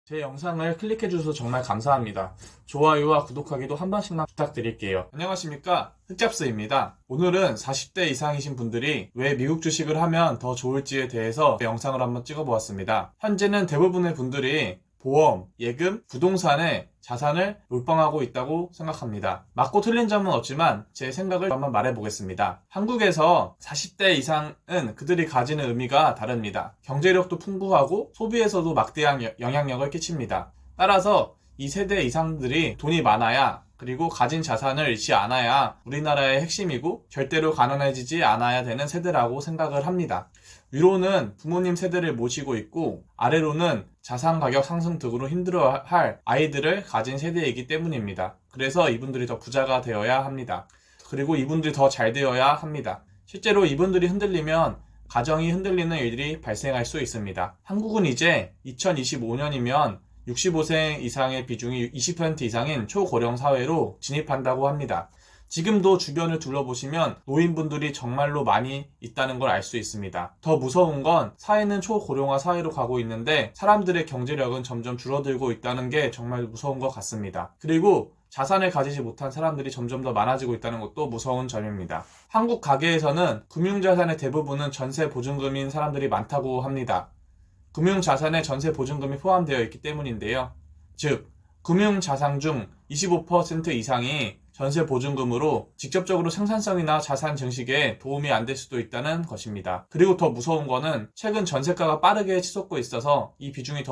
제 영상을 클릭해주셔서 정말 감사합니다. 좋아요와 구독하기도 한 번씩만 부탁드릴게요. 안녕하십니까, 흑잡스입니다. 오늘은 40대 이상이신 분들이 왜 미국 주식을 하면 더 좋을지에 대해서 영상을 한번 찍어보았습니다. 현재는 대부분의 분들이 보험, 예금, 부동산에 자산을 몰빵하고 있다고 생각합니다. 맞고 틀린 점은 없지만 제 생각을 한번 말해보겠습니다. 한국에서 40대 이상은 그들이 가지는 의미가 다릅니다. 경제력도 풍부하고 소비에서도 막대한 영향력을 끼칩니다. 따라서 이 세대 이상들이 돈이 많아야, 그리고 가진 자산을 잃지 않아야 우리나라의 핵심이고 절대로 가난해지지 않아야 되는 세대라고 생각을 합니다. 위로는 부모님 세대를 모시고 있고, 아래로는 자산 가격 상승 등으로 힘들어할 아이들을 가진 세대이기 때문입니다. 그래서 이분들이 더 부자가 되어야 합니다. 그리고 이분들이 더 잘 되어야 합니다. 실제로 이분들이 흔들리면 가정이 흔들리는 일들이 발생할 수 있습니다. 한국은 이제 2025년이면 65세 이상의 비중이 20% 이상인 초고령 사회로 진입한다고 합니다. 지금도 주변을 둘러보시면 노인분들이 정말로 많이 있다는 걸 알 수 있습니다. 더 무서운 건 사회는 초고령화 사회로 가고 있는데 사람들의 경제력은 점점 줄어들고 있다는 게 정말 무서운 것 같습니다. 그리고 자산을 가지지 못한 사람들이 점점 더 많아지고 있다는 것도 무서운 점입니다. 한국 가계에서는 금융자산의 대부분은 전세 보증금인 사람들이 많다고 합니다. 금융자산에 전세 보증금이 포함되어 있기 때문인데요. 즉, 금융자산 중 25% 이상이 전세 보증금으로 직접적으로 생산성이나 자산 증식에 도움이 안 될 수도 있다는 것입니다. 그리고 더 무서운 거는 최근 전세가가 빠르게 치솟고 있어서 이 비중이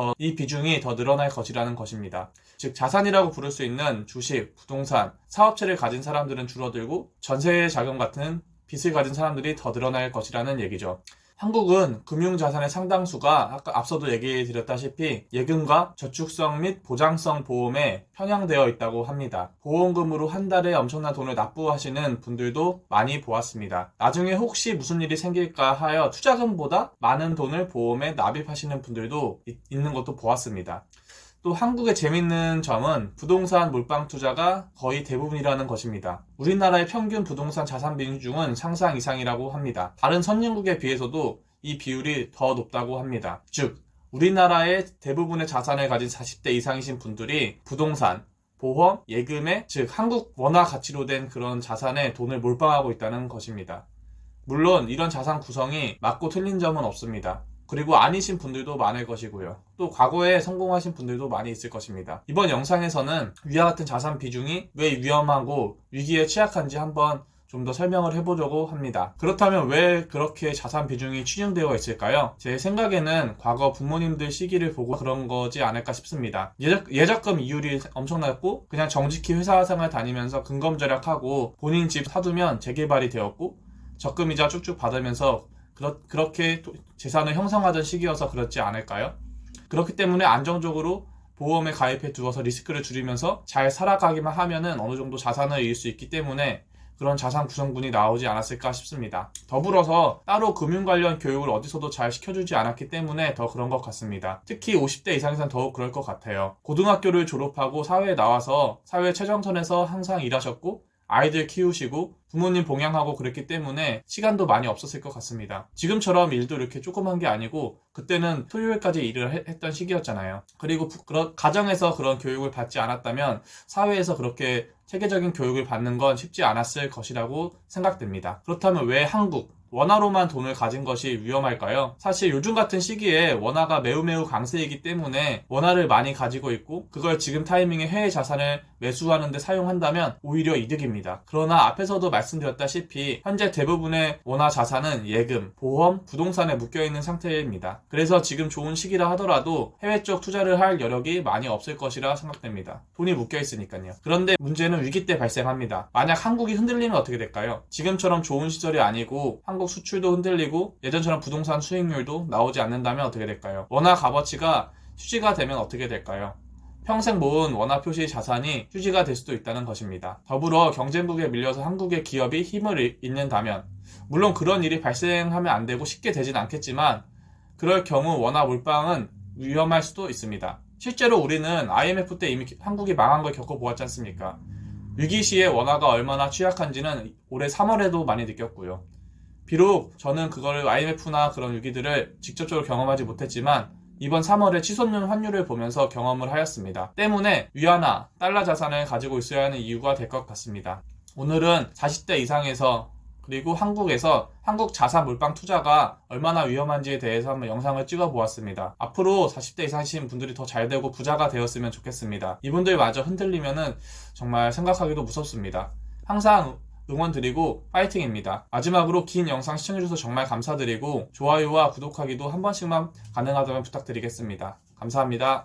더 늘어날 것이라는 것입니다. 즉, 자산이라고 부를 수 있는 주식, 부동산, 사업체를 가진 사람들은 줄어들고 전세 자금 같은 빚을 가진 사람들이 더 늘어날 것이라는 얘기죠. 한국은 금융자산의 상당수가 아까 앞서도 얘기 드렸다시피 예금과 저축성 및 보장성 보험에 편향되어 있다고 합니다. 보험금으로 한 달에 엄청난 돈을 납부하시는 분들도 많이 보았습니다. 나중에 혹시 무슨 일이 생길까 하여 투자금보다 많은 돈을 보험에 납입하시는 분들도 있는 것도 보았습니다. 또 한국의 재밌는 점은 부동산 몰빵 투자가 거의 대부분이라는 것입니다. 우리나라의 평균 부동산 자산 비중은 상상 이상이라고 합니다. 다른 선진국에 비해서도 이 비율이 더 높다고 합니다. 즉, 우리나라의 대부분의 자산을 가진 40대 이상이신 분들이 부동산, 보험, 예금에, 즉 한국 원화 가치로 된 그런 자산에 돈을 몰빵하고 있다는 것입니다. 물론 이런 자산 구성이 맞고 틀린 점은 없습니다. 그리고 아니신 분들도 많을 것이고요. 또 과거에 성공하신 분들도 많이 있을 것입니다. 이번 영상에서는 위와 같은 자산 비중이 왜 위험하고 위기에 취약한지 한번 좀 더 설명을 해보려고 합니다. 그렇다면 왜 그렇게 자산 비중이 추정되어 있을까요? 제 생각에는 과거 부모님들 시기를 보고 그런 거지 않을까 싶습니다. 예적금 이율이 엄청났고 그냥 정직히 회사 생활 다니면서 근검절약하고 본인 집 사두면 재개발이 되었고 적금이자 쭉쭉 받으면서 그렇게 재산을 형성하던 시기여서 그렇지 않을까요? 그렇기 때문에 안정적으로 보험에 가입해 두어서 리스크를 줄이면서 잘 살아가기만 하면은 어느 정도 자산을 이을 수 있기 때문에 그런 자산 구성분이 나오지 않았을까 싶습니다. 더불어서 따로 금융 관련 교육을 어디서도 잘 시켜주지 않았기 때문에 더 그런 것 같습니다. 특히 50대 이상에선 더욱 그럴 것 같아요. 고등학교를 졸업하고 사회에 나와서 사회 최정선에서 항상 일하셨고 아이들 키우시고 부모님 봉양하고 그랬기 때문에 시간도 많이 없었을 것 같습니다. 지금처럼 일도 이렇게 조그만 게 아니고 그때는 토요일까지 일을 했던 시기였잖아요. 그리고 가정에서 그런 교육을 받지 않았다면 사회에서 그렇게 체계적인 교육을 받는 건 쉽지 않았을 것이라고 생각됩니다. 그렇다면 왜 한국 원화로만 돈을 가진 것이 위험할까요? 사실 요즘 같은 시기에 원화가 매우 강세이기 때문에 원화를 많이 가지고 있고 그걸 지금 타이밍에 해외 자산을 매수하는 데 사용한다면 오히려 이득입니다. 그러나 앞에서도 말씀드렸다시피 현재 대부분의 원화 자산은 예금, 보험, 부동산에 묶여있는 상태입니다. 그래서 지금 좋은 시기라 하더라도 해외 쪽 투자를 할 여력이 많이 없을 것이라 생각됩니다. 돈이 묶여있으니까요. 그런데 문제는 위기 때 발생합니다. 만약 한국이 흔들리면 어떻게 될까요? 지금처럼 좋은 시절이 아니고 한국 수출도 흔들리고 예전처럼 부동산 수익률도 나오지 않는다면 어떻게 될까요? 원화 값어치가 휴지가 되면 어떻게 될까요? 평생 모은 원화 표시 자산이 휴지가 될 수도 있다는 것입니다. 더불어 경쟁국에 밀려서 한국의 기업이 힘을 잃는다면, 물론 그런 일이 발생하면 안 되고 쉽게 되진 않겠지만 그럴 경우 원화 몰빵은 위험할 수도 있습니다. 실제로 우리는 IMF 때 이미 한국이 망한 걸 겪어보았지 않습니까? 위기 시에 원화가 얼마나 취약한지는 올해 3월에도 많이 느꼈고요. 비록 저는 그걸 IMF나 그런 위기들을 직접적으로 경험하지 못했지만 이번 3월에 치솟는 환율을 보면서 경험을 하였습니다. 때문에 위안화, 달러 자산을 가지고 있어야 하는 이유가 될 것 같습니다. 오늘은 40대 이상에서 그리고 한국에서 한국 자산 몰빵 투자가 얼마나 위험한지에 대해서 한번 영상을 찍어 보았습니다. 앞으로 40대 이상이신 분들이 더 잘 되고 부자가 되었으면 좋겠습니다. 이분들마저 흔들리면은 정말 생각하기도 무섭습니다. 항상 응원 드리고 파이팅입니다. 마지막으로 긴 영상 시청해주셔서 정말 감사드리고 좋아요와 구독하기도 한 번씩만 가능하다면 부탁드리겠습니다. 감사합니다.